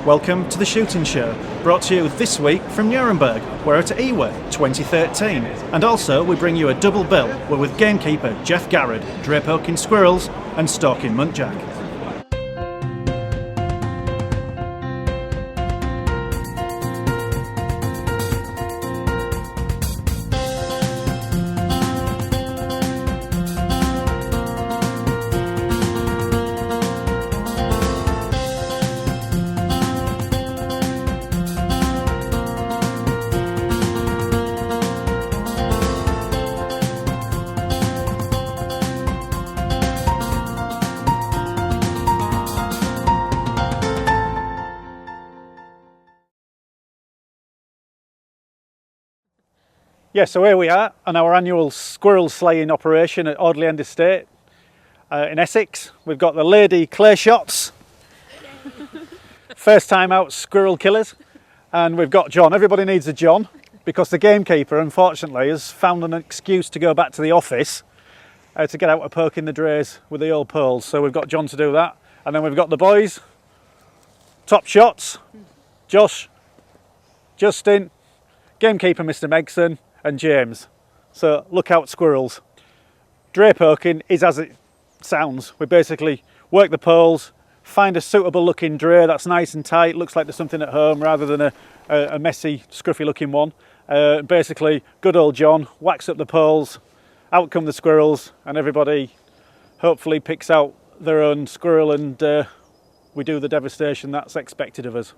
Welcome to the Shooting Show, brought to you this week from Nuremberg. We're at IWA 2013, and also we bring you a double bill. We're with gamekeeper Geoff Garrod, drey-poking squirrels and stalking muntjac. Yeah, so here we are on our annual squirrel slaying operation at Audley End Estate in Essex. We've got the lady clay shots, first time out squirrel killers, and we've got John. Everybody needs a John because the gamekeeper, unfortunately, has found an excuse to go back to the office to get out a poke in the drays with the old poles. So we've got John to do that, and then we've got the boys, top shots, Josh, Justin, gamekeeper Mr. Megson, and James. So look out squirrels. Drey-poking is as it sounds. We basically work the poles, find a suitable looking dray that's nice and tight, looks like there's something at home rather than a messy, scruffy looking one. Basically, good old John whacks up the poles, out come the squirrels, and everybody hopefully picks out their own squirrel, and we do the devastation that's expected of us.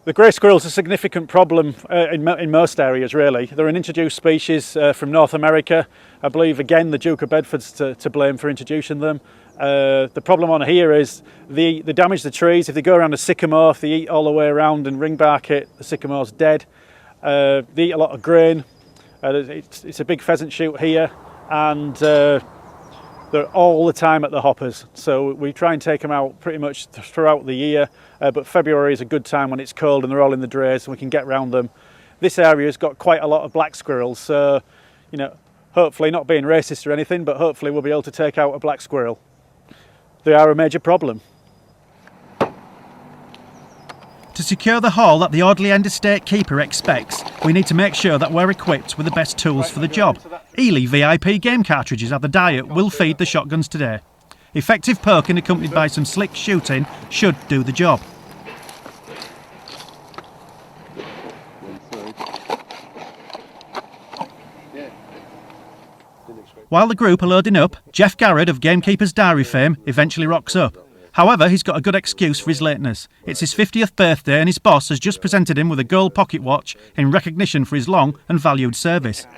The grey squirrel's a significant problem in most areas, really. They're an introduced species from North America. I believe, again, the Duke of Bedford's to blame for introducing them. The problem on here is they damage the trees. If they go around a sycamore, if they eat all the way around and ringbark it, the sycamore's dead. They eat a lot of grain. It's a big pheasant shoot here, and they're all the time at the hoppers. So we try and take them out pretty much throughout the year. But February is a good time when it's cold and they're all in the drays and we can get round them. This area's got quite a lot of black squirrels, so, you know, hopefully, not being racist or anything, but hopefully we'll be able to take out a black squirrel. They are a major problem. To secure the haul that the Audley End Estate keeper expects, we need to make sure that we're equipped with the best tools for the job. Ely VIP game cartridges at the diet will feed the shotguns today. Effective poking accompanied by some slick shooting should do the job. While the group are loading up, Geoff Garrod of Gamekeeper's Diary fame eventually rocks up. However, he's got a good excuse for his lateness. It's his 50th birthday and his boss has just presented him with a gold pocket watch in recognition for his long and valued service.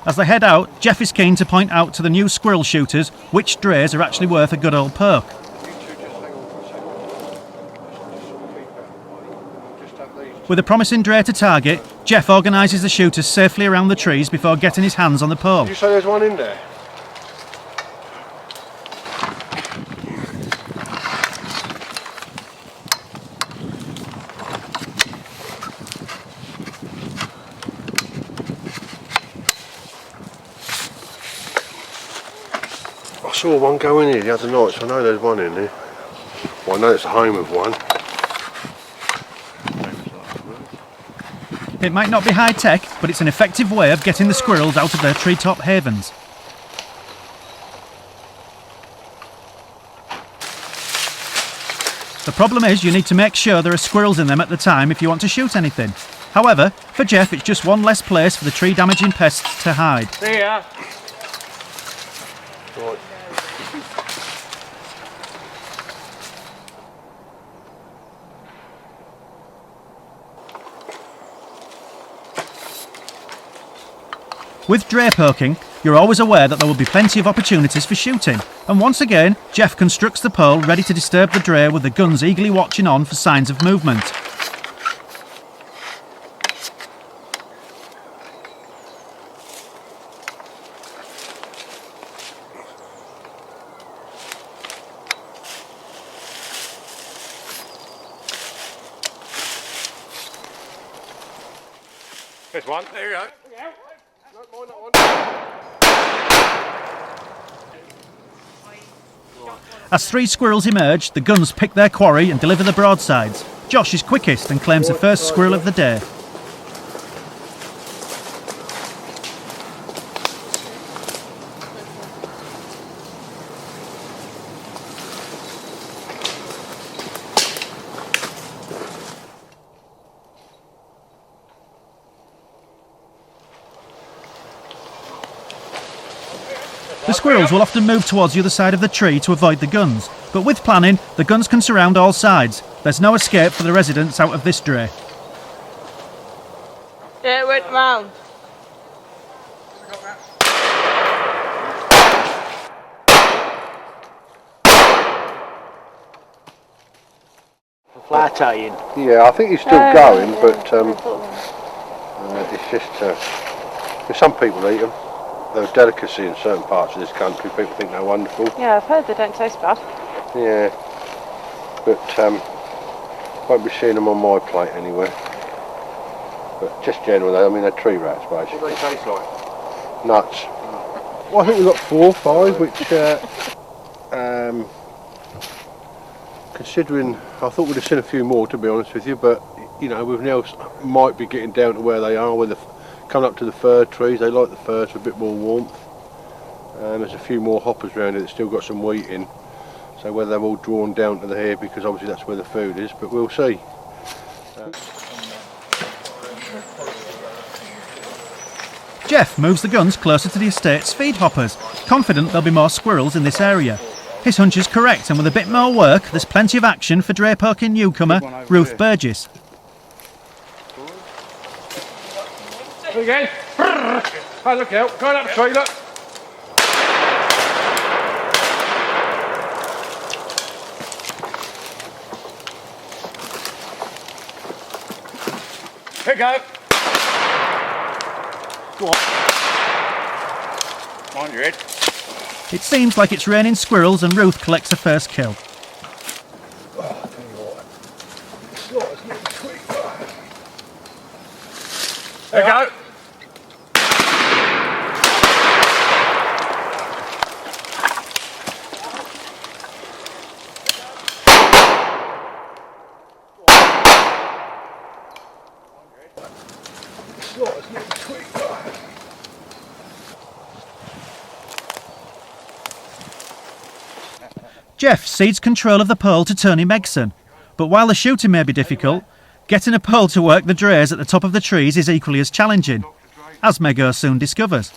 As they head out, Geoff is keen to point out to the new squirrel shooters which drays are actually worth a good old poke. With a promising dray to target, Geoff organises the shooters safely around the trees before getting his hands on the pole. Did you say there's one in there? I saw one go in here the other night, so I know there's one in there. Well, I know it's the home of one. It might not be high tech, but it's an effective way of getting the squirrels out of their treetop havens. The problem is you need to make sure there are squirrels in them at the time if you want to shoot anything. However, for Geoff it's just one less place for the tree damaging pests to hide. See ya! Right. With drey-poking, you're always aware that there will be plenty of opportunities for shooting, and once again, Geoff constructs the pole ready to disturb the dray with the guns eagerly watching on for signs of movement. There's one. There you go. No, mine, that one. As 3 squirrels emerge, the guns pick their quarry and deliver the broadsides. Josh is quickest and claims the first squirrel of the day. The squirrels will often move towards the other side of the tree to avoid the guns, but with planning, the guns can surround all sides. There's no escape for the residents out of this drey. Yeah, it went round. Fly tying. Yeah, I think he's still going, but it's just some people eat them. They're a delicacy in certain parts of this country. People think they're wonderful. Yeah, I've heard they don't taste bad. Yeah, but won't be seeing them on my plate anywhere. But just generally, I mean, they're tree rats basically. What do they taste like? Nuts. Well, I think we've got 4 or 5, which considering, I thought we'd have seen a few more, to be honest with you, but you know, we've now might be getting down to where they are, where they're coming up to the fir trees. They like the firs for a bit more warmth. There's a few more hoppers around here that still got some wheat in, so whether they're all drawn down to the here, because obviously that's where the food is, but we'll see. Geoff moves the guns closer to the estate's feed hoppers, confident there'll be more squirrels in this area. His hunch is correct, and with a bit more work, there's plenty of action for drey-poking newcomer Ruth Burgess. Again. Hey, look out. Going up the tree, look. Here you go. Go on. On your head. It seems like it's raining squirrels and Ruth collects her first kill. There you go. Geoff cedes control of the pole to Tony Megson, but while the shooting may be difficult, getting a pole to work the drays at the top of the trees is equally as challenging, as Mego soon discovers.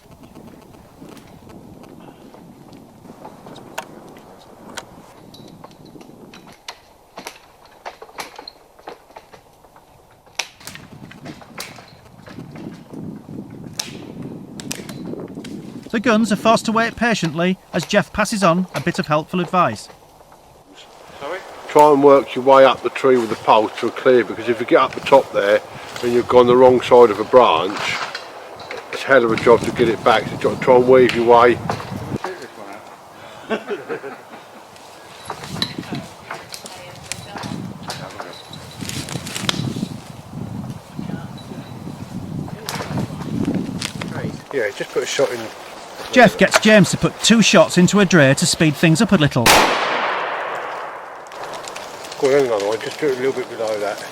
The guns are forced to wait patiently as Geoff passes on a bit of helpful advice. Try and work your way up the tree with the pole to a clear, because if you get up the top there and you've gone the wrong side of a branch, it's a hell of a job to get it back. So you've got to try and weave your way. Yeah, just put a shot in. Geoff gets James to put 2 shots into a drey to speed things up a little. Go on, another one, just do it a little bit below that.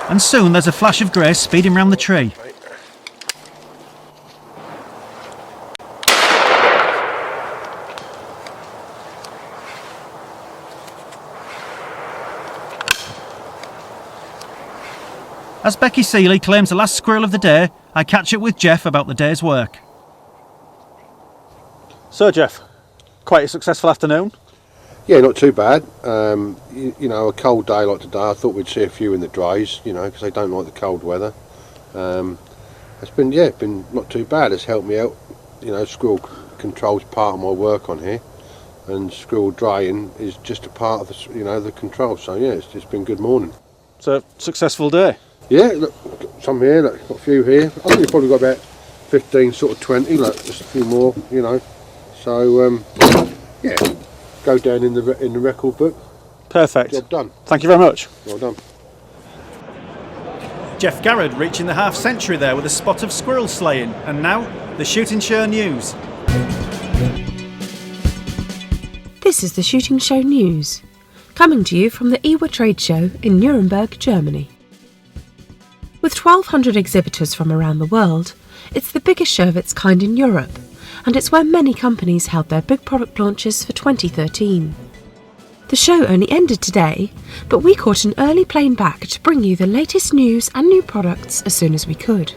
And soon there's a flash of grey speeding round the tree. As Becky Seeley claims the last squirrel of the day, I catch up with Geoff about the day's work. So Geoff, quite a successful afternoon. Yeah, not too bad. You know, a cold day like today, I thought we'd see a few in the drays, you know, because they don't like the cold weather. It's been not too bad. It's helped me out. You know, squirrel control's part of my work on here, and squirrel draying is just a part of the, you know, the control. So yeah, it's been a good morning. So successful day. Yeah, look, some here, look, got a few here. I think we've probably got about 15, sort of 20, look, just a few more, you know. So, yeah, go down in the record book. Perfect. Job done. Thank you very much. Well done. Geoff Garrod reaching the half century there with a spot of squirrel slaying, and now the shooting show news. This is the Shooting Show News, coming to you from the IWA trade show in Nuremberg, Germany. With 1,200 exhibitors from around the world, it's the biggest show of its kind in Europe, and it's where many companies held their big product launches for 2013. The show only ended today, but we caught an early plane back to bring you the latest news and new products as soon as we could.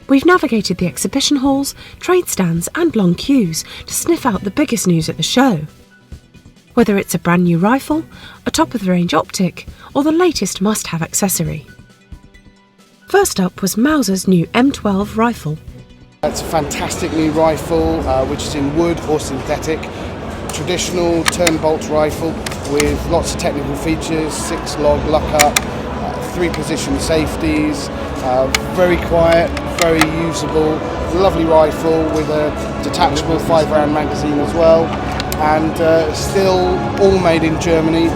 We've navigated the exhibition halls, trade stands and long queues to sniff out the biggest news at the show. Whether it's a brand new rifle, a top-of-the-range OPTIK or the latest must-have accessory. First up was Mauser's new M12 rifle. It's a fantastic new rifle which is in wood or synthetic. Traditional turn-bolt rifle with lots of technical features, 6-log lock-up, 3-position safeties, very quiet, very usable, lovely rifle with a detachable 5-round magazine as well, and still all made in Germany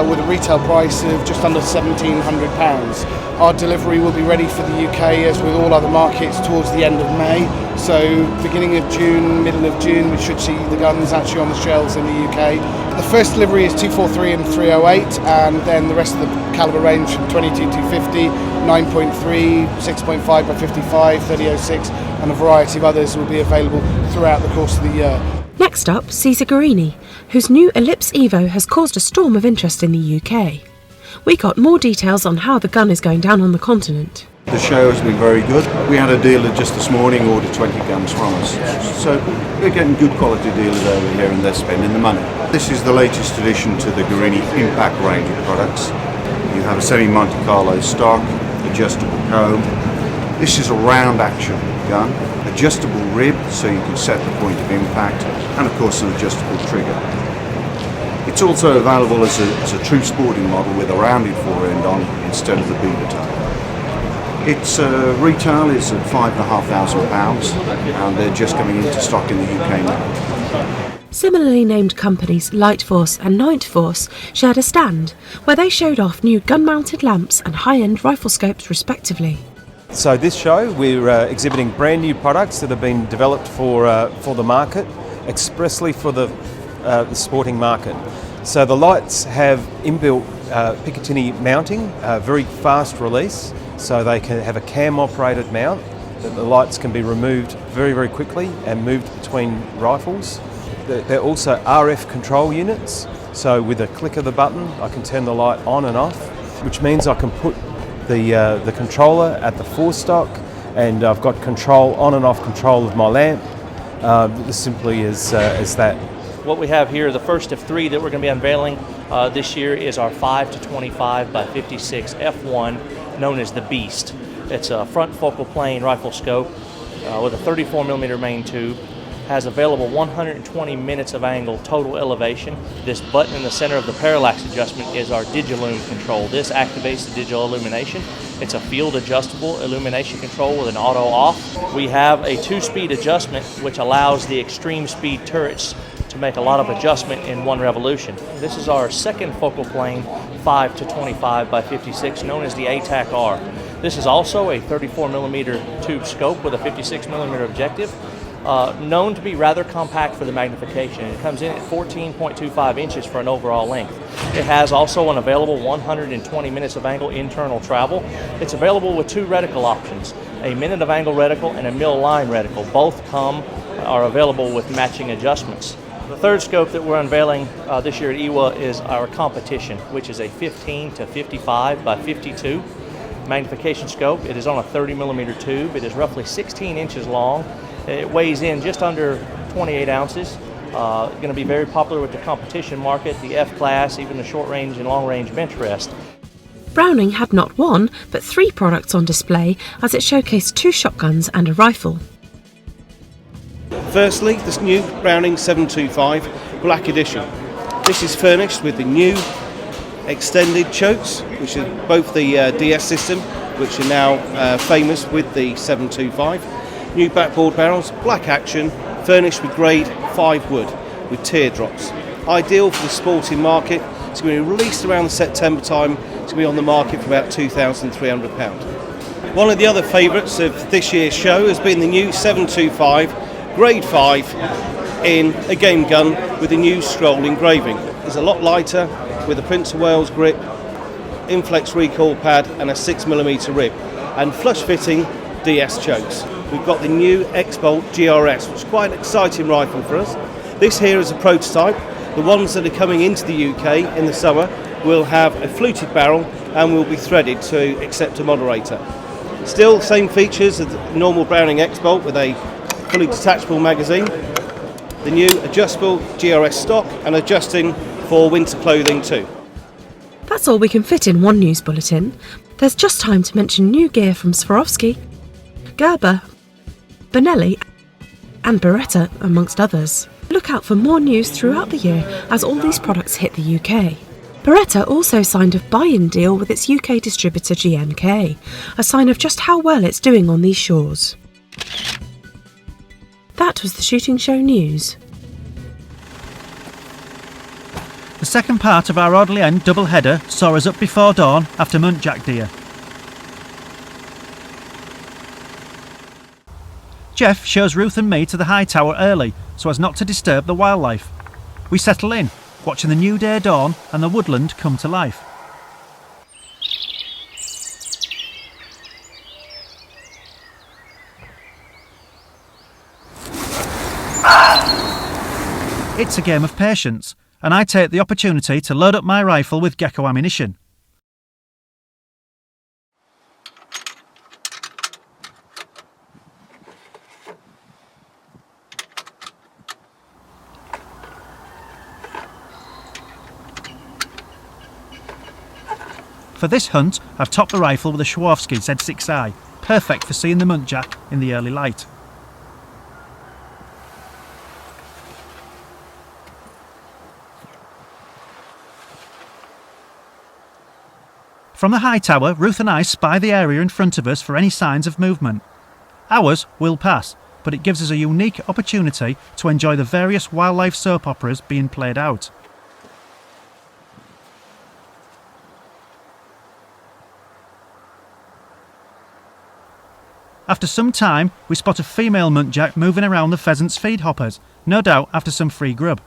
with a retail price of just under £1,700. Our delivery will be ready for the UK, as with all other markets, towards the end of May. So beginning of June, middle of June, we should see the guns actually on the shelves in the UK. The first delivery is 243 and 308, and then the rest of the caliber range from 22 to 250, 9.3, 6.5 by 55, 3006, and a variety of others will be available throughout the course of the year. Next up, Caesar Guerini, whose new Ellipse Evo has caused a storm of interest in the UK. We got more details on how the gun is going down on the continent. The show has been very good. We had a dealer just this morning order 20 guns from us. So we're getting good quality dealers over here and they're spending the money. This is the latest addition to the Guerini Impact range of products. You have a semi-Monte Carlo stock, adjustable comb. This is a round action gun, adjustable rib so you can set the point of impact, and of course an adjustable trigger. It's also available as a true sporting model with a rounded fore-end on instead of the beaver tail. Its retail is at £5,500 and they're just coming into stock in the UK now. Similarly named companies Light Force and Night Force shared a stand where they showed off new gun-mounted lamps and high-end rifle scopes respectively. So this show we're exhibiting brand new products that have been developed for the market, expressly for the sporting market. So the lights have inbuilt Picatinny mounting, very fast release, so they can have a cam operated mount that the lights can be removed very, very quickly and moved between rifles. They're also RF control units, so with a click of the button I can turn the light on and off, which means I can put the controller at the forestock and I've got control on and off control of my lamp, as simply as that. What we have here, the first of 3 that we're going to be unveiling this year, is our 5 to 25 by 56 F1, known as the Beast. It's a front focal plane rifle scope with a 34mm main tube. Has available 120 minutes of angle total elevation. This button in the center of the parallax adjustment is our Digilume control. This activates the digital illumination. It's a field adjustable illumination control with an auto off. We have a 2-speed adjustment which allows the extreme speed turrets to make a lot of adjustment in one revolution. This is our second focal plane 5 to 25 by 56, known as the ATAC R. This is also a 34mm tube scope with a 56mm objective. Known to be rather compact for the magnification. It comes in at 14.25 inches for an overall length. It has also an available 120 minutes of angle internal travel. It's available with 2 reticle options, a minute of angle reticle and a mil line reticle. Both are available with matching adjustments. The third scope that we're unveiling this year at IWA is our competition, which is a 15 to 55 by 52 magnification scope. It is on a 30mm tube. It is roughly 16 inches long. It weighs in just under 28 ounces. Going to be very popular with the competition market, the F-class, even the short-range and long-range bench rest. Browning had not 1, but 3 products on display as it showcased 2 shotguns and a rifle. Firstly, this new Browning 725 Black Edition. This is furnished with the new extended chokes, which are both the DS system, which are now famous with the 725. New backboard barrels, black action, furnished with grade 5 wood with teardrops. Ideal for the sporting market. It's going to be released around the September time. It's going to be on the market for about £2,300. One of the other favourites of this year's show has been the new 725 grade 5 in a game gun with a new scroll engraving. It's a lot lighter with a Prince of Wales grip, Inflex recoil pad and a 6mm rib, and flush fitting DS chokes. We've got the new X-Bolt GRS, which is quite an exciting rifle for us. This here is a prototype. The ones that are coming into the UK in the summer will have a fluted barrel and will be threaded to accept a moderator. Still same features as the normal Browning X-Bolt with a fully detachable magazine. The new adjustable GRS stock and adjusting for winter clothing too. That's all we can fit in one news bulletin. There's just time to mention new gear from SWAROVSKI, Gerber, Benelli and Beretta, amongst others. Look out for more news throughout the year as all these products hit the UK. Beretta also signed a buy-in deal with its UK distributor GMK, a sign of just how well it's doing on these shores. That was the Shooting Show News. The second part of our Audley End double header saw us up before dawn after muntjac deer. Geoff shows Ruth and me to the high tower early so as not to disturb the wildlife. We settle in, watching the new day dawn and the woodland come to life. It's a game of patience, and I take the opportunity to load up my rifle with gecko ammunition. For this hunt, I've topped the rifle with a SWAROVSKI Z6i, perfect for seeing the muntjac in the early light. From the high tower, Ruth and I spy the area in front of us for any signs of movement. Ours will pass, but it gives us a unique opportunity to enjoy the various wildlife soap operas being played out. After some time, we spot a female muntjac moving around the pheasant's feed hoppers, no doubt after some free grub.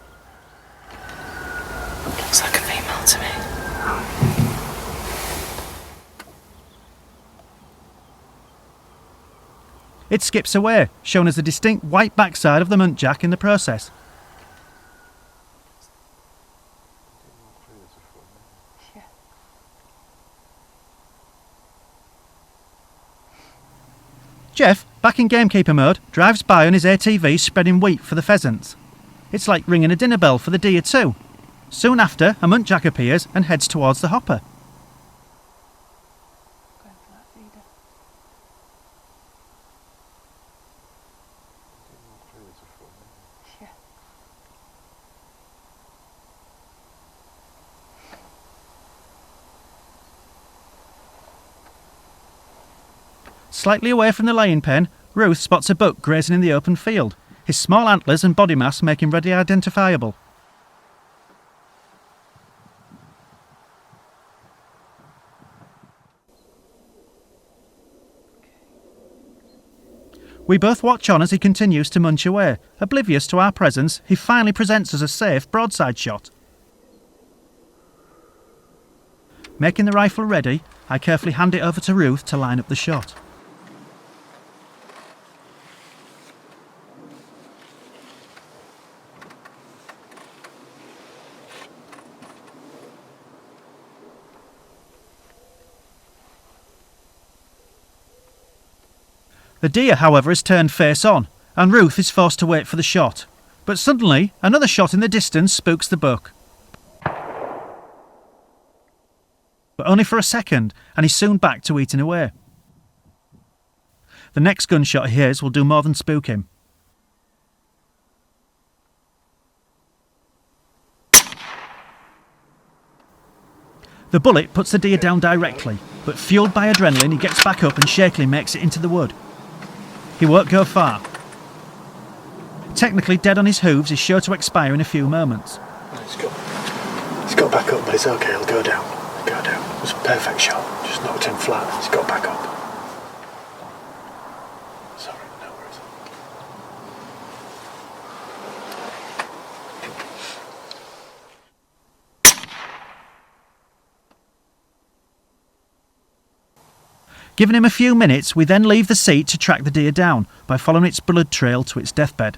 Looks like a female to me. It skips away, showing us the distinct white backside of the muntjac in the process. Geoff, back in gamekeeper mode, drives by on his ATV spreading wheat for the pheasants. It's like ringing a dinner bell for the deer too. Soon after, a muntjac appears and heads towards the hopper. Slightly away from the laying pen, Ruth spots a buck grazing in the open field, his small antlers and body mass make him readily identifiable. We both watch on as he continues to munch away. Oblivious to our presence, he finally presents us a safe broadside shot. Making the rifle ready, I carefully hand it over to Ruth to line up the shot. The deer, however, is turned face on, and Ruth is forced to wait for the shot. But suddenly, another shot in the distance spooks the buck. But only for a second, and he's soon back to eating away. The next gunshot he hears will do more than spook him. The bullet puts the deer down directly, but fueled by adrenaline he gets back up and shakily makes it into the wood. He won't go far. Technically dead on his hooves is sure to expire in a few moments. He's got back up, but it's okay, he'll go down. It was a perfect shot, just knocked him flat, he's got back up. Sorry, no worries. Given him a few minutes, we then leave the seat to track the deer down by following its blood trail to its deathbed.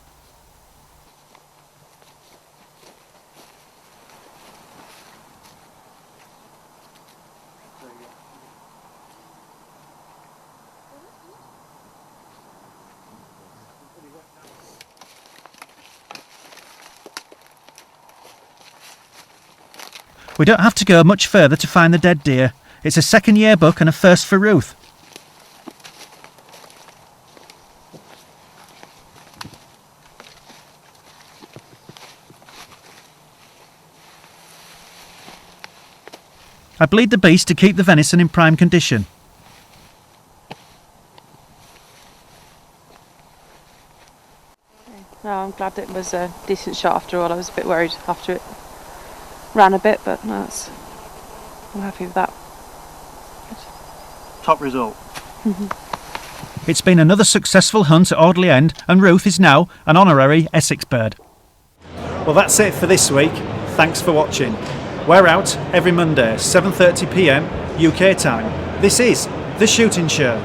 We don't have to go much further to find the dead deer. It's a second year buck and a first for Ruth. I bleed the beast to keep the venison in prime condition. No, I'm glad it was a decent shot after all. I was a bit worried after it ran a bit, but no, I'm happy with that. Top result. It's been another successful hunt at Audley End, and Ruth is now an honorary Essex bird. Well, that's it for this week. Thanks for watching. We're out every Monday, 7:30 PM UK time. This is The Shooting Show.